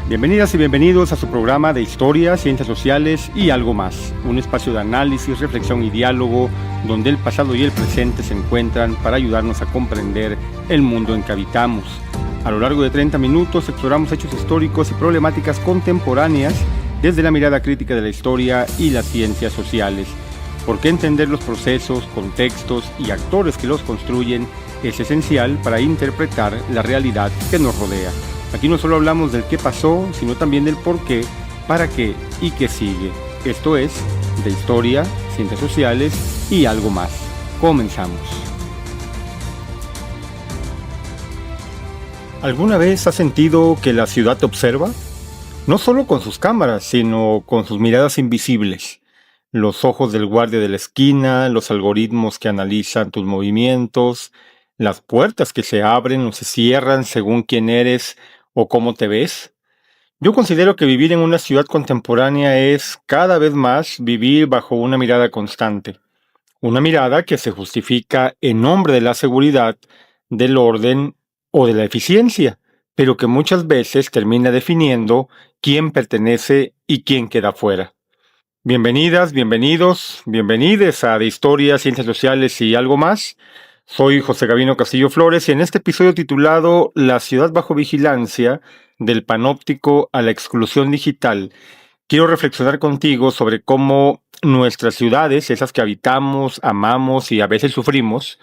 Bienvenidas y bienvenidos a su programa de Historia, Ciencias Sociales y algo más, un espacio de análisis, reflexión y diálogo donde el pasado y el presente se encuentran para ayudarnos a comprender el mundo en que habitamos. A lo largo de 30 minutos exploramos hechos históricos y problemáticas contemporáneas desde la mirada crítica de la historia y las ciencias sociales, porque entender los procesos, contextos y actores que los construyen es esencial para interpretar la realidad que nos rodea. Aquí no solo hablamos del qué pasó, sino también del por qué, para qué y qué sigue. Esto es de historia, ciencias sociales y algo más. Comenzamos. ¿Alguna vez has sentido que la ciudad te observa? No solo con sus cámaras, sino con sus miradas invisibles. Los ojos del guardia de la esquina, los algoritmos que analizan tus movimientos, las puertas que se abren o se cierran según quién eres o cómo te ves. Yo considero que vivir en una ciudad contemporánea es cada vez más vivir bajo una mirada constante. Una mirada que se justifica en nombre de la seguridad, del orden o de la eficiencia, pero que muchas veces termina definiendo quién pertenece y quién queda fuera. Bienvenidas, bienvenidos, bienvenides a De Historia, Ciencias Sociales y algo más. Soy José Gabino Castillo Flores y en este episodio titulado La ciudad bajo vigilancia, del panóptico a la exclusión digital, quiero reflexionar contigo sobre cómo nuestras ciudades, esas que habitamos, amamos y a veces sufrimos,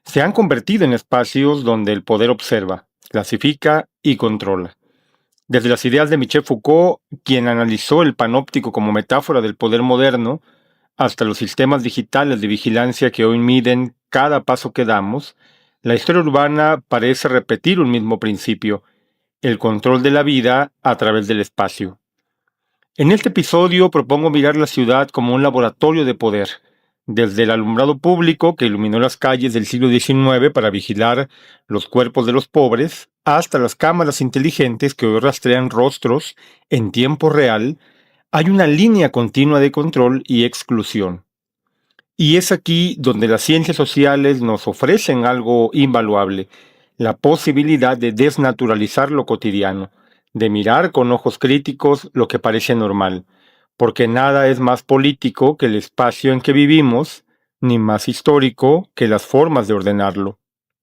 se han convertido en espacios donde el poder observa, clasifica y controla. Desde las ideas de Michel Foucault, quien analizó el panóptico como metáfora del poder moderno, hasta los sistemas digitales de vigilancia que hoy miden cada paso que damos, la historia urbana parece repetir un mismo principio: el control de la vida a través del espacio. En este episodio propongo mirar la ciudad como un laboratorio de poder, desde el alumbrado público que iluminó las calles del siglo XIX para vigilar los cuerpos de los pobres, hasta las cámaras inteligentes que hoy rastrean rostros en tiempo real. Hay una línea continua de control y exclusión. Y es aquí donde las ciencias sociales nos ofrecen algo invaluable: la posibilidad de desnaturalizar lo cotidiano, de mirar con ojos críticos lo que parece normal, porque nada es más político que el espacio en que vivimos, ni más histórico que las formas de ordenarlo.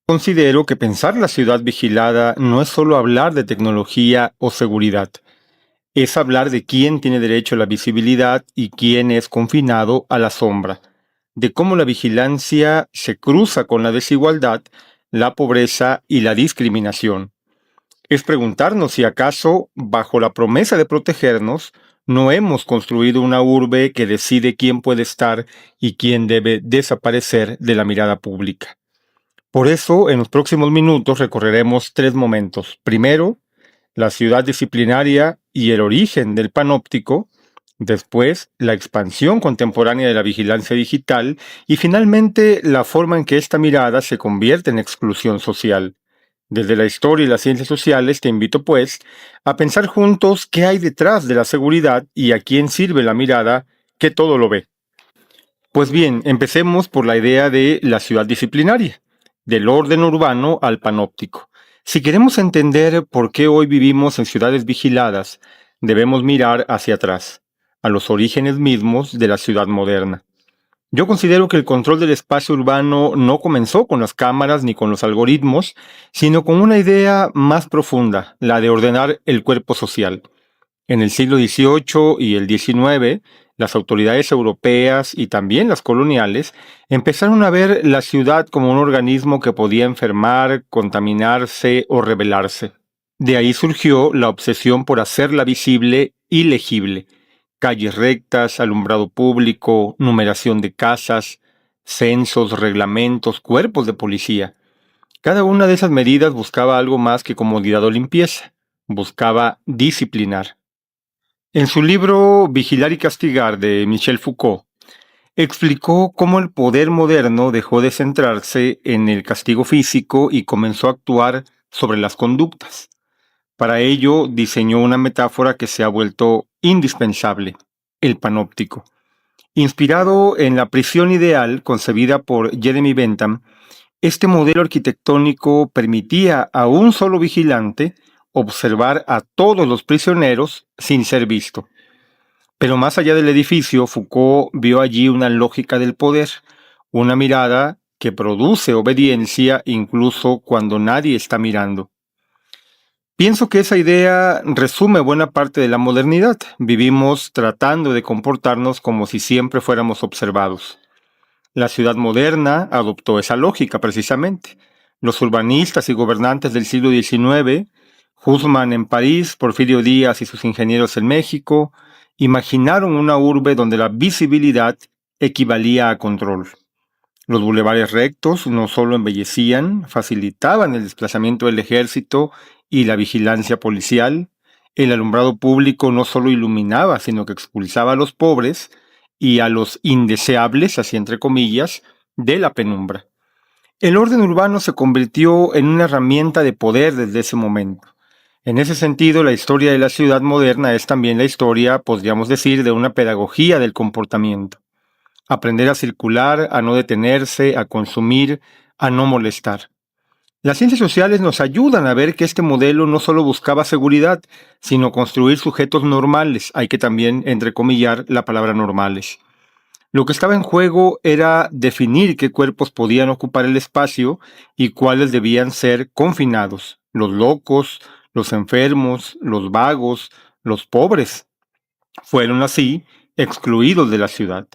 Considero que pensar la ciudad vigilada no es solo hablar de tecnología o seguridad, es hablar de quién tiene derecho a la visibilidad y quién es confinado a la sombra, de cómo la vigilancia se cruza con la desigualdad, la pobreza y la discriminación. Es preguntarnos si acaso, bajo la promesa de protegernos, no hemos construido una urbe que decide quién puede estar y quién debe desaparecer de la mirada pública. Por eso, en los próximos minutos recorreremos 3 momentos. Primero, la ciudad disciplinaria y el origen del panóptico. Después, la expansión contemporánea de la vigilancia digital. Y finalmente, la forma en que esta mirada se convierte en exclusión social. Desde la historia y las ciencias sociales te invito, pues, a pensar juntos qué hay detrás de la seguridad y a quién sirve la mirada que todo lo ve. Pues bien, empecemos por la idea de la ciudad disciplinaria, del orden urbano al panóptico. Si queremos entender por qué hoy vivimos en ciudades vigiladas, debemos mirar hacia atrás, a los orígenes mismos de la ciudad moderna. Yo considero que el control del espacio urbano no comenzó con las cámaras ni con los algoritmos, sino con una idea más profunda, la de ordenar el cuerpo social. En el siglo XVIII y el XIX, las autoridades europeas y también las coloniales empezaron a ver la ciudad como un organismo que podía enfermar, contaminarse o rebelarse. De ahí surgió la obsesión por hacerla visible y legible. Calles rectas, alumbrado público, numeración de casas, censos, reglamentos, cuerpos de policía. Cada una de esas medidas buscaba algo más que comodidad o limpieza. Buscaba disciplinar. En su libro Vigilar y castigar, de Michel Foucault, explicó cómo el poder moderno dejó de centrarse en el castigo físico y comenzó a actuar sobre las conductas. Para ello diseñó una metáfora que se ha vuelto indispensable: el panóptico. Inspirado en la prisión ideal concebida por Jeremy Bentham, este modelo arquitectónico permitía a un solo vigilante observar a todos los prisioneros sin ser visto. Pero más allá del edificio, Foucault vio allí una lógica del poder, una mirada que produce obediencia incluso cuando nadie está mirando. Pienso que esa idea resume buena parte de la modernidad. Vivimos tratando de comportarnos como si siempre fuéramos observados. La ciudad moderna adoptó esa lógica precisamente. Los urbanistas y gobernantes del siglo XIX, Haussmann en París, Porfirio Díaz y sus ingenieros en México, imaginaron una urbe donde la visibilidad equivalía a control. Los bulevares rectos no solo embellecían, facilitaban el desplazamiento del ejército y la vigilancia policial. El alumbrado público no solo iluminaba, sino que expulsaba a los pobres y a los indeseables, así entre comillas, de la penumbra. El orden urbano se convirtió en una herramienta de poder desde ese momento. En ese sentido, la historia de la ciudad moderna es también la historia, podríamos decir, de una pedagogía del comportamiento. Aprender a circular, a no detenerse, a consumir, a no molestar. Las ciencias sociales nos ayudan a ver que este modelo no solo buscaba seguridad, sino construir sujetos normales. Hay que también entrecomillar la palabra normales. Lo que estaba en juego era definir qué cuerpos podían ocupar el espacio y cuáles debían ser confinados. Los locos, los enfermos, los vagos, los pobres fueron así excluidos de la ciudad.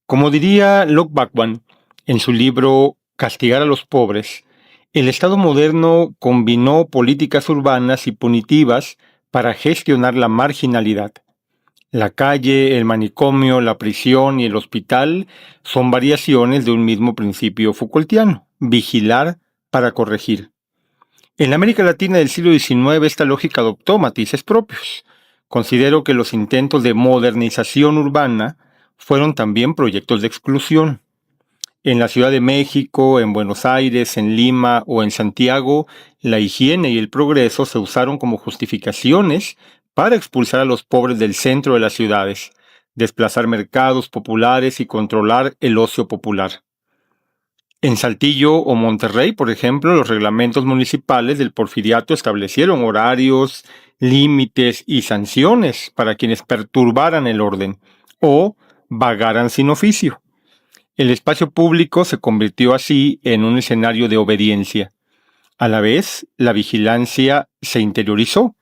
Como diría Locke Backward en su libro Castigar a los pobres, el Estado moderno combinó políticas urbanas y punitivas para gestionar la marginalidad. La calle, el manicomio, la prisión y el hospital son variaciones de un mismo principio Foucaultiano: vigilar para corregir. En la América Latina del siglo XIX esta lógica adoptó matices propios. Considero que los intentos de modernización urbana fueron también proyectos de exclusión. En la Ciudad de México, en Buenos Aires, en Lima o en Santiago, la higiene y el progreso se usaron como justificaciones para expulsar a los pobres del centro de las ciudades, desplazar mercados populares y controlar el ocio popular. En Saltillo o Monterrey, por ejemplo, los reglamentos municipales del Porfiriato establecieron horarios, límites y sanciones para quienes perturbaran el orden o vagaran sin oficio. El espacio público se convirtió así en un escenario de obediencia. A la vez, la vigilancia se interiorizó.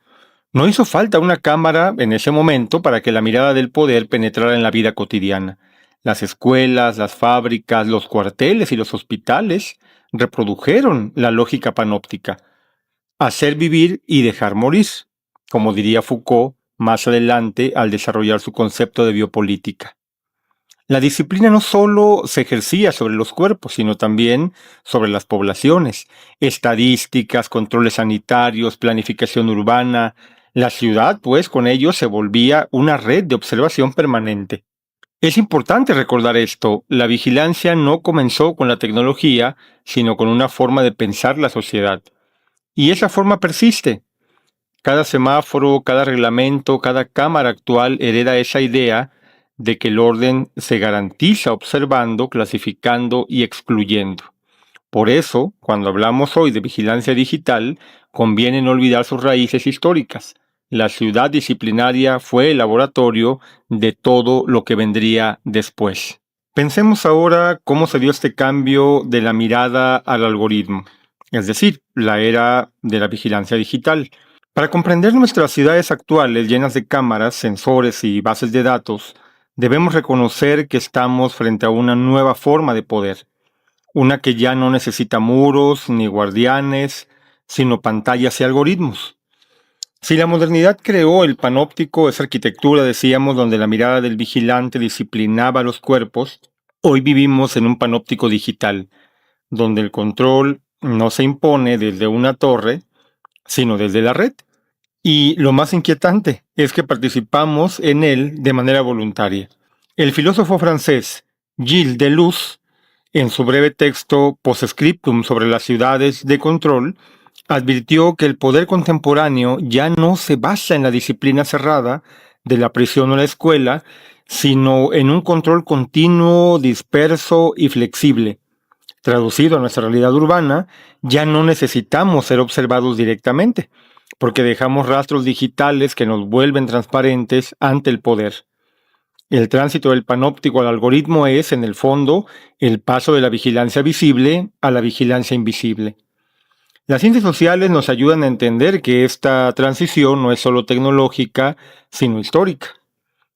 No hizo falta una cámara en ese momento para que la mirada del poder penetrara en la vida cotidiana. Las escuelas, las fábricas, los cuarteles y los hospitales reprodujeron la lógica panóptica: hacer vivir y dejar morir, como diría Foucault más adelante al desarrollar su concepto de biopolítica. La disciplina no solo se ejercía sobre los cuerpos, sino también sobre las poblaciones. Estadísticas, controles sanitarios, planificación urbana. La ciudad, pues, con ello se volvía una red de observación permanente. Es importante recordar esto: la vigilancia no comenzó con la tecnología, sino con una forma de pensar la sociedad. Y esa forma persiste. Cada semáforo, cada reglamento, cada cámara actual hereda esa idea de que el orden se garantiza observando, clasificando y excluyendo. Por eso, cuando hablamos hoy de vigilancia digital, conviene no olvidar sus raíces históricas. La ciudad disciplinaria fue el laboratorio de todo lo que vendría después. Pensemos ahora cómo se dio este cambio de la mirada al algoritmo, es decir, la era de la vigilancia digital. Para comprender nuestras ciudades actuales llenas de cámaras, sensores y bases de datos, debemos reconocer que estamos frente a una nueva forma de poder, una que ya no necesita muros ni guardianes, sino pantallas y algoritmos. Si la modernidad creó el panóptico, esa arquitectura, decíamos, donde la mirada del vigilante disciplinaba los cuerpos, hoy vivimos en un panóptico digital, donde el control no se impone desde una torre, sino desde la red. Y lo más inquietante es que participamos en él de manera voluntaria. El filósofo francés Gilles Deleuze, en su breve texto Postscriptum sobre las ciudades de control, advirtió que el poder contemporáneo ya no se basa en la disciplina cerrada de la prisión o la escuela, sino en un control continuo, disperso y flexible. Traducido a nuestra realidad urbana, ya no necesitamos ser observados directamente. porque dejamos rastros digitales que nos vuelven transparentes ante el poder. El tránsito del panóptico al algoritmo es, en el fondo, el paso de la vigilancia visible a la vigilancia invisible. Las ciencias sociales nos ayudan a entender que esta transición no es solo tecnológica, sino histórica.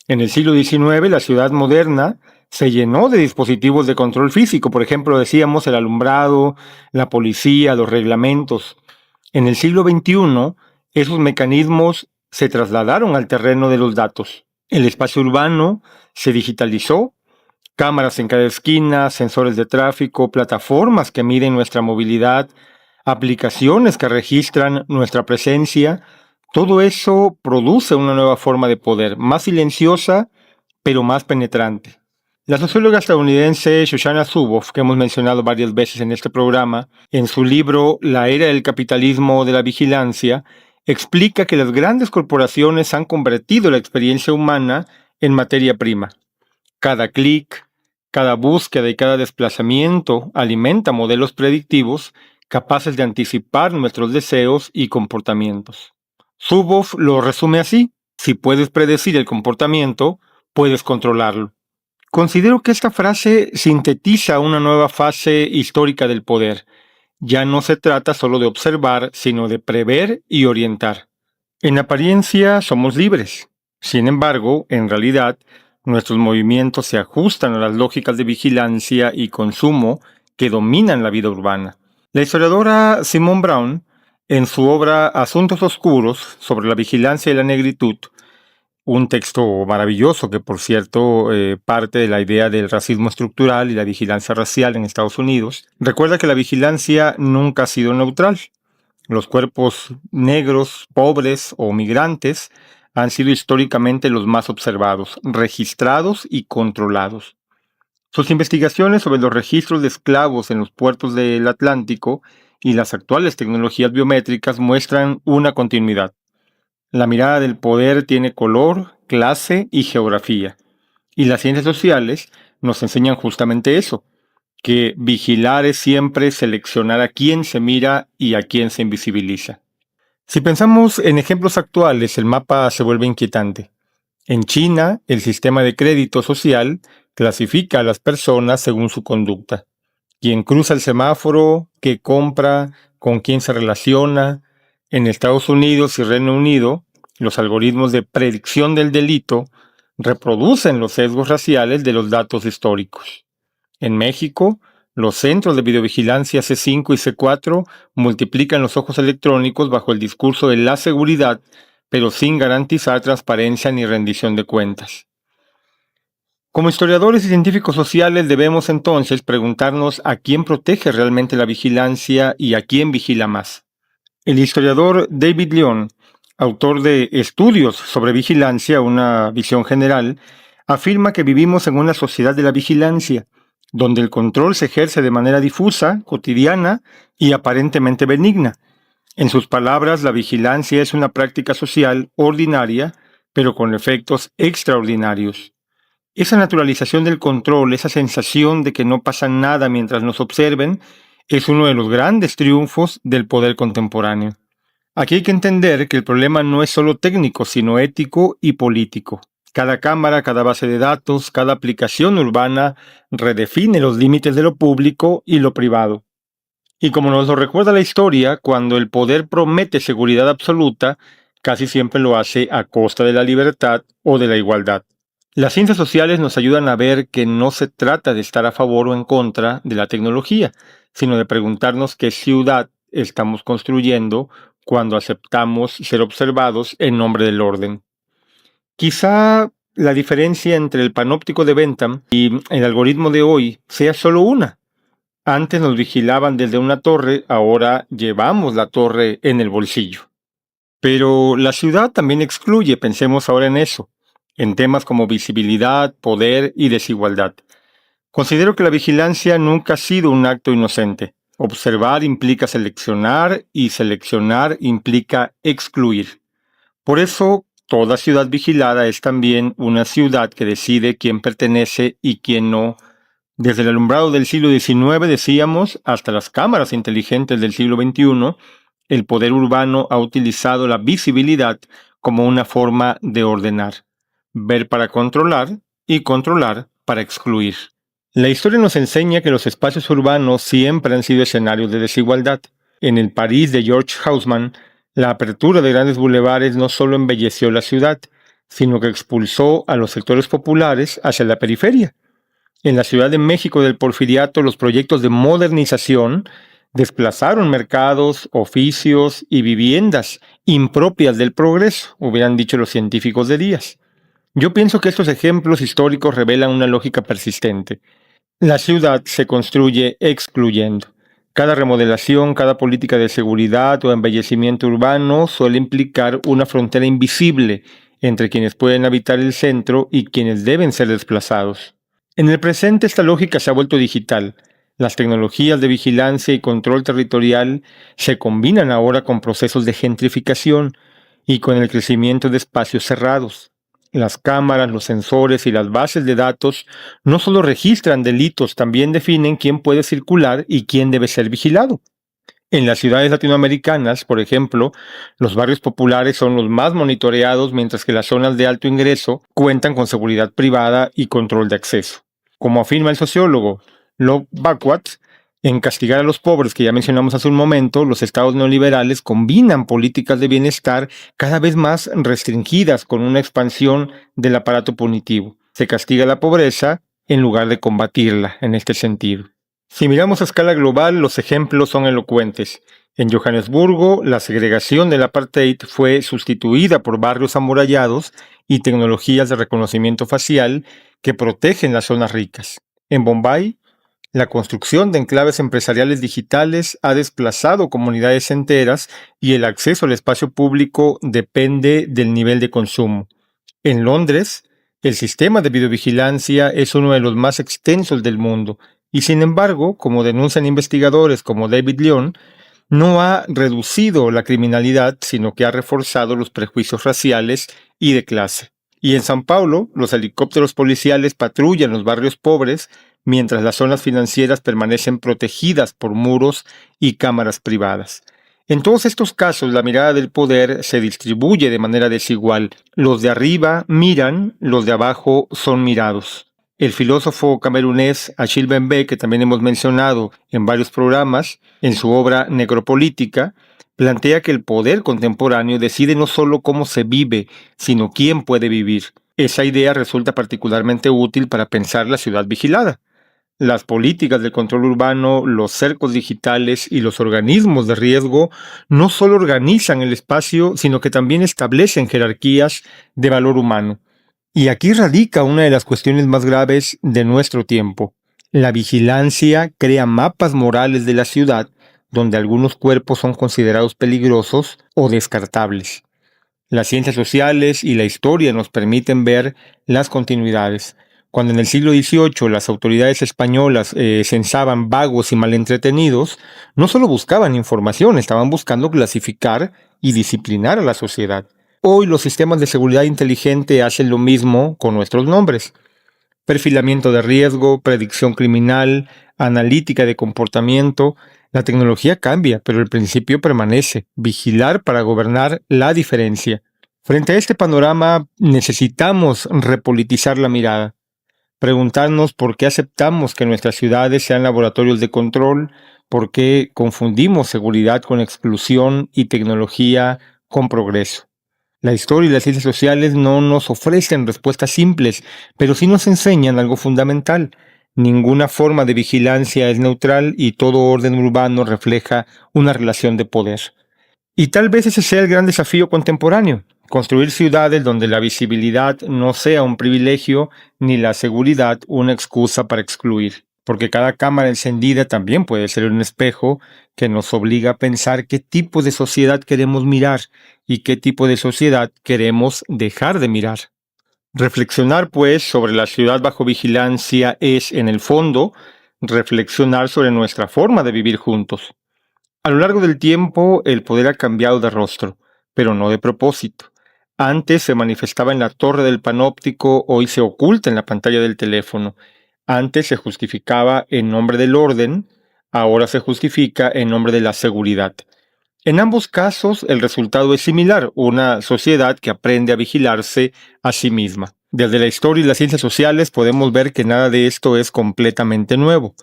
En el siglo XIX, la ciudad moderna se llenó de dispositivos de control físico, por ejemplo, decíamos el alumbrado, la policía, los reglamentos. En el siglo XXI, esos mecanismos se trasladaron al terreno de los datos. El espacio urbano se digitalizó, cámaras en cada esquina, sensores de tráfico, plataformas que miden nuestra movilidad, aplicaciones que registran nuestra presencia. Todo eso produce una nueva forma de poder, más silenciosa, pero más penetrante. La socióloga estadounidense Shoshana Zuboff, que hemos mencionado varias veces en este programa, en su libro La era del capitalismo de la vigilancia, explica que las grandes corporaciones han convertido la experiencia humana en materia prima. Cada clic, cada búsqueda y cada desplazamiento alimenta modelos predictivos capaces de anticipar nuestros deseos y comportamientos. Zuboff lo resume así: si puedes predecir el comportamiento, puedes controlarlo. Considero que esta frase sintetiza una nueva fase histórica del poder. Ya no se trata solo de observar, sino de prever y orientar. En apariencia somos libres. Sin embargo, en realidad, nuestros movimientos se ajustan a las lógicas de vigilancia y consumo que dominan la vida urbana. La historiadora Simone Brown, en su obra Asuntos Oscuros sobre la vigilancia y la negritud, un texto maravilloso que, por cierto, parte de la idea del racismo estructural y la vigilancia racial en Estados Unidos, recuerda que la vigilancia nunca ha sido neutral. Los cuerpos negros, pobres o migrantes han sido históricamente los más observados, registrados y controlados. Sus investigaciones sobre los registros de esclavos en los puertos del Atlántico y las actuales tecnologías biométricas muestran una continuidad. La mirada del poder tiene color, clase y geografía. Y las ciencias sociales nos enseñan justamente eso, que vigilar es siempre seleccionar a quién se mira y a quién se invisibiliza. Si pensamos en ejemplos actuales, el mapa se vuelve inquietante. En China, el sistema de crédito social clasifica a las personas según su conducta. Quién cruza el semáforo, qué compra, con quién se relaciona. En Estados Unidos y Reino Unido, los algoritmos de predicción del delito reproducen los sesgos raciales de los datos históricos. En México, los centros de videovigilancia C5 y C4 multiplican los ojos electrónicos bajo el discurso de la seguridad, pero sin garantizar transparencia ni rendición de cuentas. Como historiadores y científicos sociales debemos entonces preguntarnos a quién protege realmente la vigilancia y a quién vigila más. El historiador David Leon, autor de Estudios sobre vigilancia, una visión general, afirma que vivimos en una sociedad de la vigilancia, donde el control se ejerce de manera difusa, cotidiana y aparentemente benigna. En sus palabras, la vigilancia es una práctica social ordinaria, pero con efectos extraordinarios. Esa naturalización del control, esa sensación de que no pasa nada mientras nos observen, es uno de los grandes triunfos del poder contemporáneo. Aquí hay que entender que el problema no es solo técnico, sino ético y político. Cada cámara, cada base de datos, cada aplicación urbana redefine los límites de lo público y lo privado. Y como nos lo recuerda la historia, cuando el poder promete seguridad absoluta, casi siempre lo hace a costa de la libertad o de la igualdad. Las ciencias sociales nos ayudan a ver que no se trata de estar a favor o en contra de la tecnología, sino de preguntarnos qué ciudad estamos construyendo cuando aceptamos ser observados en nombre del orden. Quizá la diferencia entre el panóptico de Bentham y el algoritmo de hoy sea solo una. Antes nos vigilaban desde una torre, ahora llevamos la torre en el bolsillo. Pero la ciudad también excluye, pensemos ahora en eso, en temas como visibilidad, poder y desigualdad. Considero que la vigilancia nunca ha sido un acto inocente. Observar implica seleccionar y seleccionar implica excluir. Por eso, toda ciudad vigilada es también una ciudad que decide quién pertenece y quién no. Desde el alumbrado del siglo XIX, decíamos, hasta las cámaras inteligentes del siglo XXI, el poder urbano ha utilizado la visibilidad como una forma de ordenar, ver para controlar y controlar para excluir. La historia nos enseña que los espacios urbanos siempre han sido escenarios de desigualdad. En el París de George Haussmann, la apertura de grandes bulevares no solo embelleció la ciudad, sino que expulsó a los sectores populares hacia la periferia. En la Ciudad de México del Porfiriato, los proyectos de modernización desplazaron mercados, oficios y viviendas impropias del progreso, hubieran dicho los científicos de Díaz. Yo pienso que estos ejemplos históricos revelan una lógica persistente. La ciudad se construye excluyendo. Cada remodelación, cada política de seguridad o embellecimiento urbano suele implicar una frontera invisible entre quienes pueden habitar el centro y quienes deben ser desplazados. En el presente esta lógica se ha vuelto digital. Las tecnologías de vigilancia y control territorial se combinan ahora con procesos de gentrificación y con el crecimiento de espacios cerrados. Las cámaras, los sensores y las bases de datos no solo registran delitos, también definen quién puede circular y quién debe ser vigilado. En las ciudades latinoamericanas, por ejemplo, los barrios populares son los más monitoreados, mientras que las zonas de alto ingreso cuentan con seguridad privada y control de acceso. Como afirma el sociólogo Love Backwatts, en castigar a los pobres, que ya mencionamos hace un momento, los estados neoliberales combinan políticas de bienestar cada vez más restringidas con una expansión del aparato punitivo. Se castiga la pobreza en lugar de combatirla en este sentido. Si miramos a escala global, los ejemplos son elocuentes. En Johannesburgo, la segregación del apartheid fue sustituida por barrios amurallados y tecnologías de reconocimiento facial que protegen las zonas ricas. En Bombay, la construcción de enclaves empresariales digitales ha desplazado comunidades enteras y el acceso al espacio público depende del nivel de consumo. En Londres, el sistema de videovigilancia es uno de los más extensos del mundo y, sin embargo, como denuncian investigadores como David Lyon, no ha reducido la criminalidad, sino que ha reforzado los prejuicios raciales y de clase. Y en San Paulo, los helicópteros policiales patrullan los barrios pobres, mientras las zonas financieras permanecen protegidas por muros y cámaras privadas. En todos estos casos, la mirada del poder se distribuye de manera desigual. Los de arriba miran, los de abajo son mirados. El filósofo camerunés Achille Mbembe, que también hemos mencionado en varios programas, en su obra Necropolítica, plantea que el poder contemporáneo decide no solo cómo se vive, sino quién puede vivir. Esa idea resulta particularmente útil para pensar la ciudad vigilada. Las políticas de control urbano, los cercos digitales y los organismos de riesgo no solo organizan el espacio, sino que también establecen jerarquías de valor humano. Y aquí radica una de las cuestiones más graves de nuestro tiempo. La vigilancia crea mapas morales de la ciudad, donde algunos cuerpos son considerados peligrosos o descartables. Las ciencias sociales y la historia nos permiten ver las continuidades. Cuando en el siglo XVIII las autoridades españolas censaban vagos y malentretenidos, no solo buscaban información, estaban buscando clasificar y disciplinar a la sociedad. Hoy los sistemas de seguridad inteligente hacen lo mismo con nuestros nombres. Perfilamiento de riesgo, predicción criminal, analítica de comportamiento. La tecnología cambia, pero el principio permanece: vigilar para gobernar la diferencia. Frente a este panorama, necesitamos repolitizar la mirada. Preguntarnos por qué aceptamos que nuestras ciudades sean laboratorios de control, por qué confundimos seguridad con exclusión y tecnología con progreso. La historia y las ciencias sociales no nos ofrecen respuestas simples, pero sí nos enseñan algo fundamental. Ninguna forma de vigilancia es neutral y todo orden urbano refleja una relación de poder. Y tal vez ese sea el gran desafío contemporáneo: construir ciudades donde la visibilidad no sea un privilegio ni la seguridad una excusa para excluir. Porque cada cámara encendida también puede ser un espejo que nos obliga a pensar qué tipo de sociedad queremos mirar y qué tipo de sociedad queremos dejar de mirar. Reflexionar, pues, sobre la ciudad bajo vigilancia es, en el fondo, reflexionar sobre nuestra forma de vivir juntos. A lo largo del tiempo, el poder ha cambiado de rostro, pero no de propósito. Antes se manifestaba en la torre del panóptico, hoy se oculta en la pantalla del teléfono. Antes se justificaba en nombre del orden, ahora se justifica en nombre de la seguridad. En ambos casos, el resultado es similar, una sociedad que aprende a vigilarse a sí misma. Desde la historia y las ciencias sociales podemos ver que nada de esto es completamente nuevo.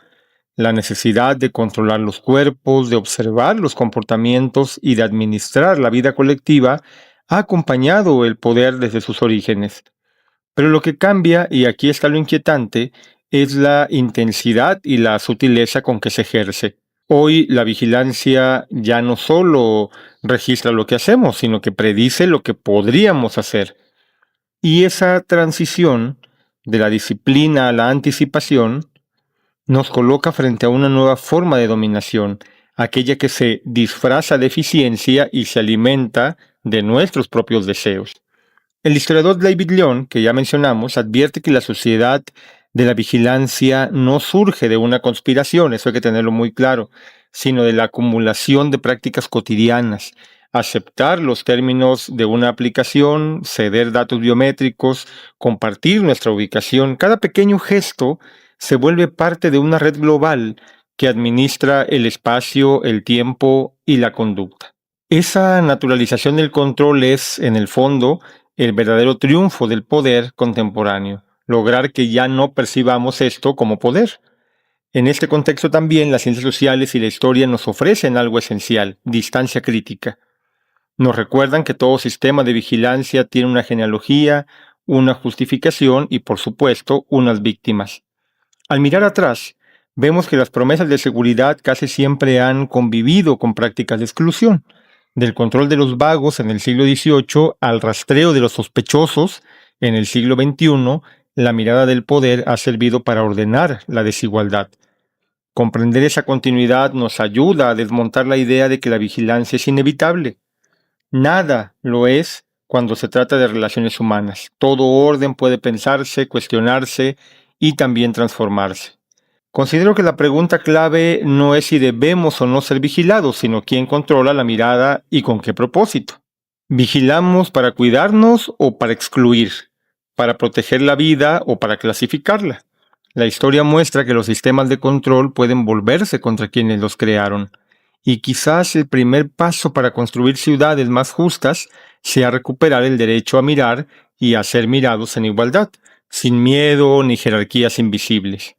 La necesidad de controlar los cuerpos, de observar los comportamientos y de administrar la vida colectiva ha acompañado el poder desde sus orígenes. Pero lo que cambia, y aquí está lo inquietante, es la intensidad y la sutileza con que se ejerce. Hoy la vigilancia ya no solo registra lo que hacemos, sino que predice lo que podríamos hacer. Y esa transición de la disciplina a la anticipación nos coloca frente a una nueva forma de dominación, aquella que se disfraza de eficiencia y se alimenta de nuestros propios deseos. El historiador David Lyon, que ya mencionamos, advierte que la sociedad de la vigilancia no surge de una conspiración, eso hay que tenerlo muy claro, sino de la acumulación de prácticas cotidianas. Aceptar los términos de una aplicación, ceder datos biométricos, compartir nuestra ubicación, cada pequeño gesto se vuelve parte de una red global que administra el espacio, el tiempo y la conducta. Esa naturalización del control es, en el fondo, el verdadero triunfo del poder contemporáneo, lograr que ya no percibamos esto como poder. En este contexto también las ciencias sociales y la historia nos ofrecen algo esencial, distancia crítica. Nos recuerdan que todo sistema de vigilancia tiene una genealogía, una justificación y, por supuesto, unas víctimas. Al mirar atrás, vemos que las promesas de seguridad casi siempre han convivido con prácticas de exclusión, del control de los vagos en el siglo XVIII al rastreo de los sospechosos en el siglo XXI, la mirada del poder ha servido para ordenar la desigualdad. Comprender esa continuidad nos ayuda a desmontar la idea de que la vigilancia es inevitable. Nada lo es cuando se trata de relaciones humanas. Todo orden puede pensarse, cuestionarse y también transformarse. Considero que la pregunta clave no es si debemos o no ser vigilados, sino quién controla la mirada y con qué propósito. ¿Vigilamos para cuidarnos o para excluir? ¿Para proteger la vida o para clasificarla? La historia muestra que los sistemas de control pueden volverse contra quienes los crearon. Y quizás el primer paso para construir ciudades más justas sea recuperar el derecho a mirar y a ser mirados en igualdad, sin miedo ni jerarquías invisibles.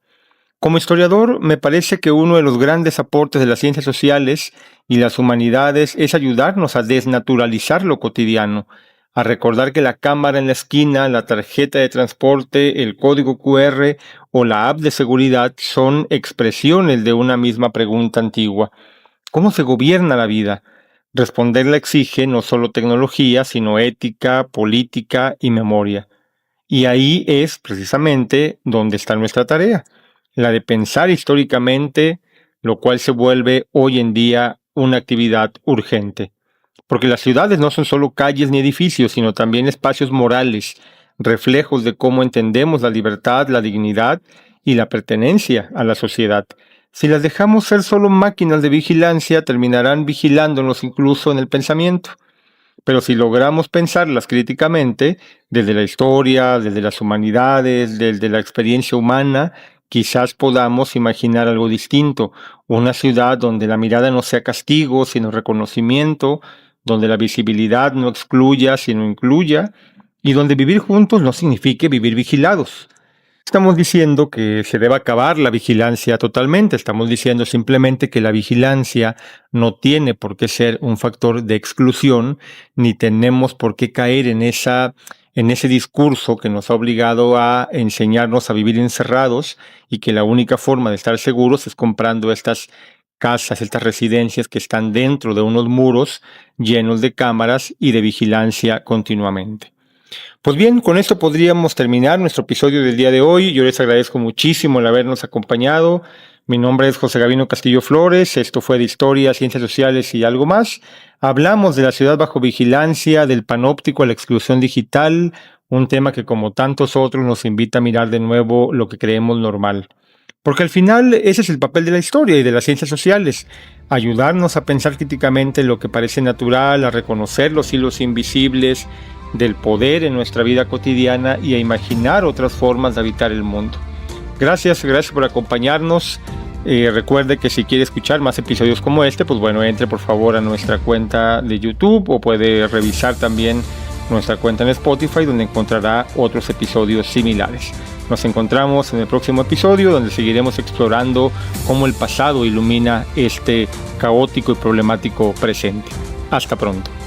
Como historiador, me parece que uno de los grandes aportes de las ciencias sociales y las humanidades es ayudarnos a desnaturalizar lo cotidiano, a recordar que la cámara en la esquina, la tarjeta de transporte, el código QR o la app de seguridad son expresiones de una misma pregunta antigua. ¿Cómo se gobierna la vida? Responderla exige no solo tecnología, sino ética, política y memoria. Y ahí es precisamente donde está nuestra tarea, la de pensar históricamente, lo cual se vuelve hoy en día una actividad urgente. Porque las ciudades no son solo calles ni edificios, sino también espacios morales, reflejos de cómo entendemos la libertad, la dignidad y la pertenencia a la sociedad. Si las dejamos ser solo máquinas de vigilancia, terminarán vigilándonos incluso en el pensamiento. Pero si logramos pensarlas críticamente, desde la historia, desde las humanidades, desde la experiencia humana, quizás podamos imaginar algo distinto, una ciudad donde la mirada no sea castigo, sino reconocimiento, donde la visibilidad no excluya, sino incluya, y donde vivir juntos no signifique vivir vigilados. Estamos diciendo que se debe acabar la vigilancia totalmente, estamos diciendo simplemente que la vigilancia no tiene por qué ser un factor de exclusión, ni tenemos por qué caer en ese discurso que nos ha obligado a enseñarnos a vivir encerrados y que la única forma de estar seguros es comprando estas casas, estas residencias que están dentro de unos muros llenos de cámaras y de vigilancia continuamente. Pues bien, con esto podríamos terminar nuestro episodio del día de hoy. Yo les agradezco muchísimo el habernos acompañado. Mi nombre es José Gavino Castillo Flores. Esto fue de Historia, Ciencias Sociales y algo más. Hablamos de la ciudad bajo vigilancia, del panóptico a la exclusión digital, un tema que como tantos otros nos invita a mirar de nuevo lo que creemos normal. Porque al final ese es el papel de la historia y de las ciencias sociales, ayudarnos a pensar críticamente lo que parece natural, a reconocer los hilos invisibles del poder en nuestra vida cotidiana y a imaginar otras formas de habitar el mundo. Gracias por acompañarnos. Recuerde que si quiere escuchar más episodios como este, pues bueno, entre por favor a nuestra cuenta de YouTube o puede revisar también nuestra cuenta en Spotify, donde encontrará otros episodios similares. Nos encontramos en el próximo episodio, donde seguiremos explorando cómo el pasado ilumina este caótico y problemático presente. Hasta pronto.